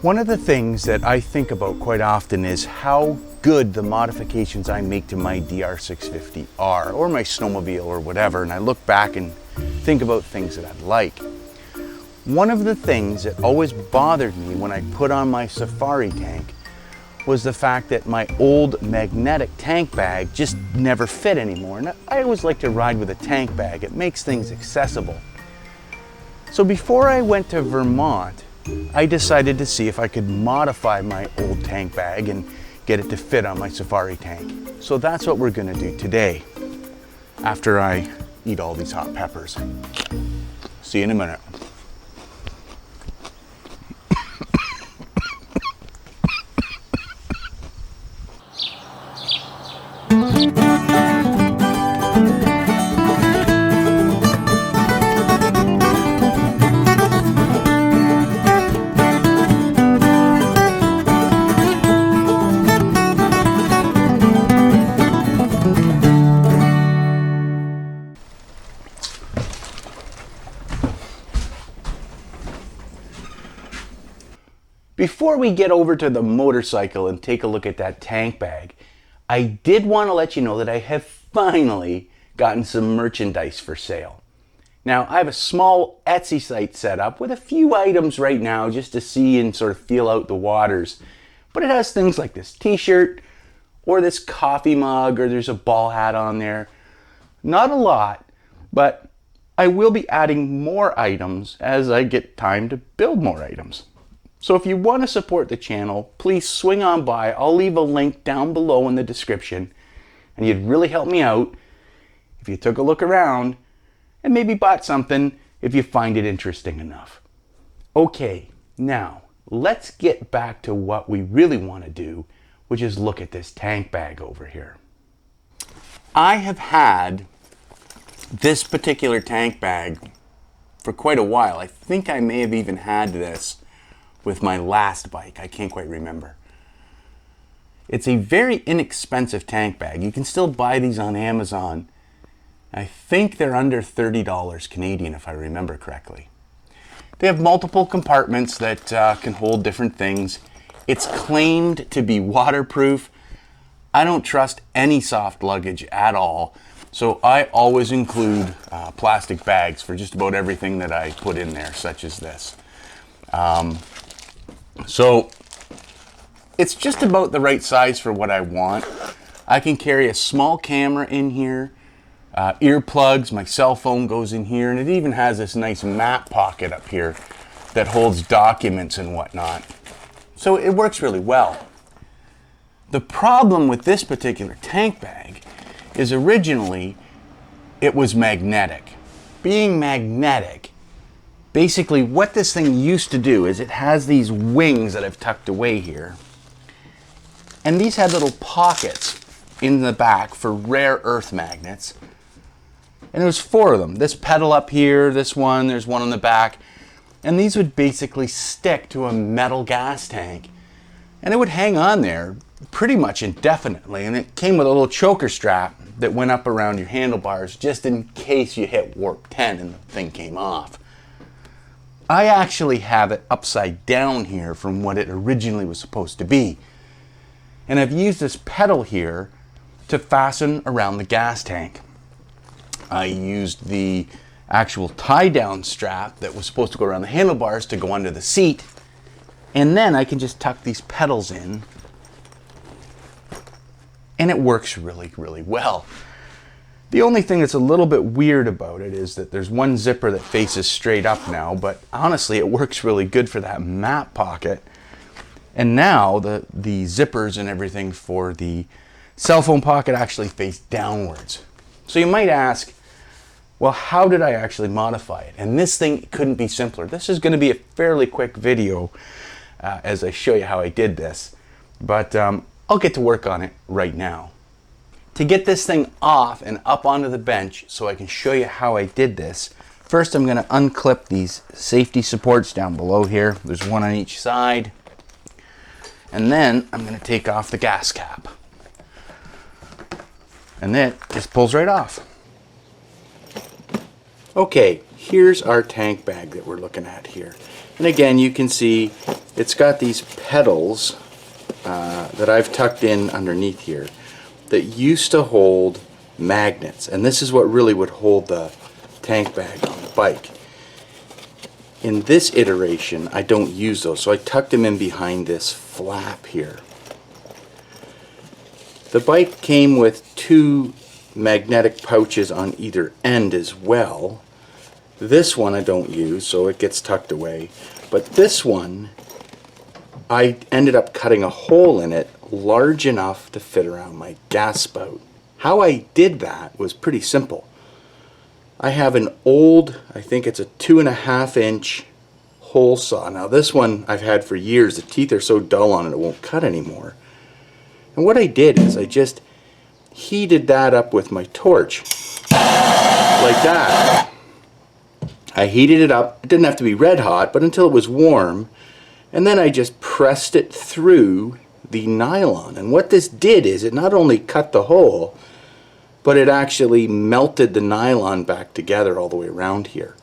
One of the things that I think about quite often is how good the modifications I make to my DR650 are, or my snowmobile or whatever, and I look back and think about things that I like. One of the things that always bothered me when I put on my safari tank was the fact that my old magnetic tank bag just never fit anymore. And I always like to ride with a tank bag. It makes things accessible. So before I went to Vermont, I decided to see if I could modify my old tank bag and get it to fit on my safari tank. So that's what we're gonna do today, after I eat all these hot peppers. See you in a minute. Before we get over to the motorcycle and take a look at that tank bag, I did want to let you know that I have finally gotten some merchandise for sale. Now, I have a small Etsy site set up with a few items right now just to see and sort of feel out the waters. But it has things like this t-shirt or this coffee mug, or there's a ball hat on there. Not a lot, but I will be adding more items as I get time to build more items. So if you want to support the channel, please swing on by. I'll leave a link down below in the description. And you'd really help me out if you took a look around and maybe bought something if you find it interesting enough. Okay, now let's get back to what we really want to do, which is look at this tank bag over here. I have had this particular tank bag for quite a while. I think I may have even had this with my last bike. I can't quite remember. It's a very inexpensive tank bag. You can still buy these on Amazon. I think they're under $30 Canadian if I remember correctly. They have multiple compartments that can hold different things. It's claimed to be waterproof. I don't trust any soft luggage at all, so I always include plastic bags for just about everything that I put in there, such as this. So it's just about the right size for what I want. I can carry a small camera in here, earplugs, my cell phone goes in here, and it even has this nice map pocket up here that holds documents and whatnot. So it works really well. The problem with this particular tank bag is originally it was magnetic. Being magnetic, basically what this thing used to do is it has these wings that I've tucked away here. And these had little pockets in the back for rare earth magnets. And there was 4 of them. This pedal up here, this one, there's one on the back. And these would basically stick to a metal gas tank. And it would hang on there pretty much indefinitely. And it came with a little choker strap that went up around your handlebars just in case you hit warp 10 and the thing came off. I actually have it upside down here from what it originally was supposed to be. And I've used this pedal here to fasten around the gas tank. I used the actual tie-down strap that was supposed to go around the handlebars to go under the seat. And then I can just tuck these pedals in. And it works really, really well. The only thing that's a little bit weird about it is that there's one zipper that faces straight up now, but honestly it works really good for that map pocket. And now the zippers and everything for the cell phone pocket actually face downwards. So you might ask, well, how did I actually modify it? And this thing couldn't be simpler. This is going to be a fairly quick video as I show you how I did this, but I'll get to work on it right now. To get this thing off and up onto the bench so I can show you how I did this, first I'm going to unclip these safety supports down below here. There's one on each side. And then I'm going to take off the gas cap. And it just pulls right off. Okay, here's our tank bag that we're looking at here. And again, you can see it's got these pedals that I've tucked in underneath here that used to hold magnets, and this is what really would hold the tank bag on the bike. In this iteration I don't use those, so I tucked them in behind this flap here. The bike came with 2 magnetic pouches on either end as well. This one I don't use, so it gets tucked away, but this one I ended up cutting a hole in it large enough to fit around my gas spout. How I did that was pretty simple. I have an old, I think it's a 2.5-inch hole saw. Now this one I've had for years. The teeth are so dull on it, it won't cut anymore. And what I did is I just heated that up with my torch, like that. I heated it up. It didn't have to be red hot, but until it was warm. And then I just pressed it through the nylon. And what this did is it not only cut the hole, but it actually melted the nylon back together all the way around here.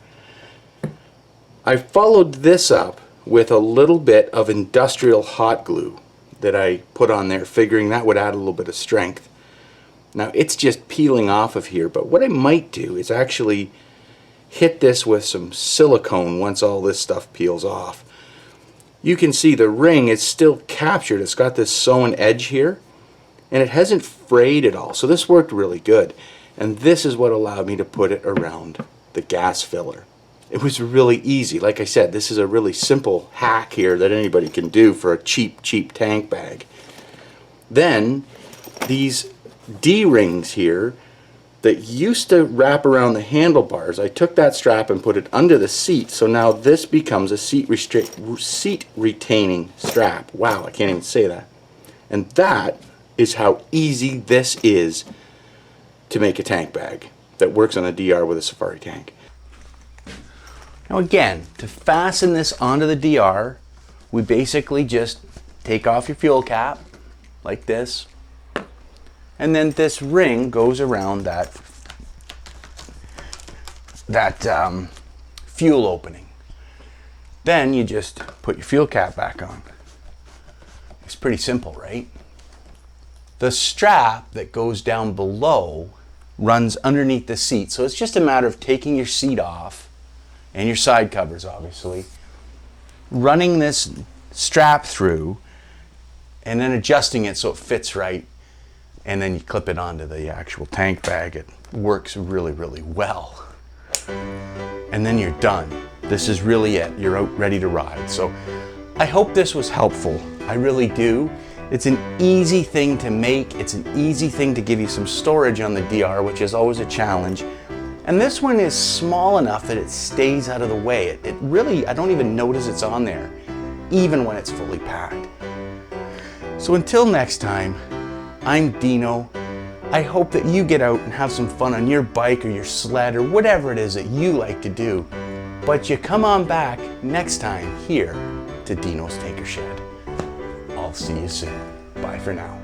I followed this up with a little bit of industrial hot glue that I put on there, figuring that would add a little bit of strength. Now it's just peeling off of here, but what I might do is actually hit this with some silicone once all this stuff peels off. You can see the ring is still captured. It's got this sewn edge here, and it hasn't frayed at all. So this worked really good. And this is what allowed me to put it around the gas filler. It was really easy. Like I said, this is a really simple hack here that anybody can do for a cheap tank bag. Then these D-rings here that used to wrap around the handlebars, I took that strap and put it under the seat, so now this becomes a seat retaining strap. Wow, I can't even say that. And that is how easy this is to make a tank bag that works on a DR with a safari tank. Now again, to fasten this onto the DR, we basically just take off your fuel cap like this, and then this ring goes around that fuel opening. Then you just put your fuel cap back on. It's pretty simple, right? The strap that goes down below runs underneath the seat, so it's just a matter of taking your seat off and your side covers, obviously, running this strap through and then adjusting it so it fits right, and then you clip it onto the actual tank bag. It works really, really well. And then you're done. This is really it. You're out ready to ride. So I hope this was helpful. I really do. It's an easy thing to make. It's an easy thing to give you some storage on the DR, which is always a challenge. And this one is small enough that it stays out of the way. It really, I don't even notice it's on there, even when it's fully packed. So until next time, I'm Dino. I hope that you get out and have some fun on your bike or your sled or whatever it is that you like to do. But you come on back next time here to Dino's Tinker Shed. I'll see you soon. Bye for now.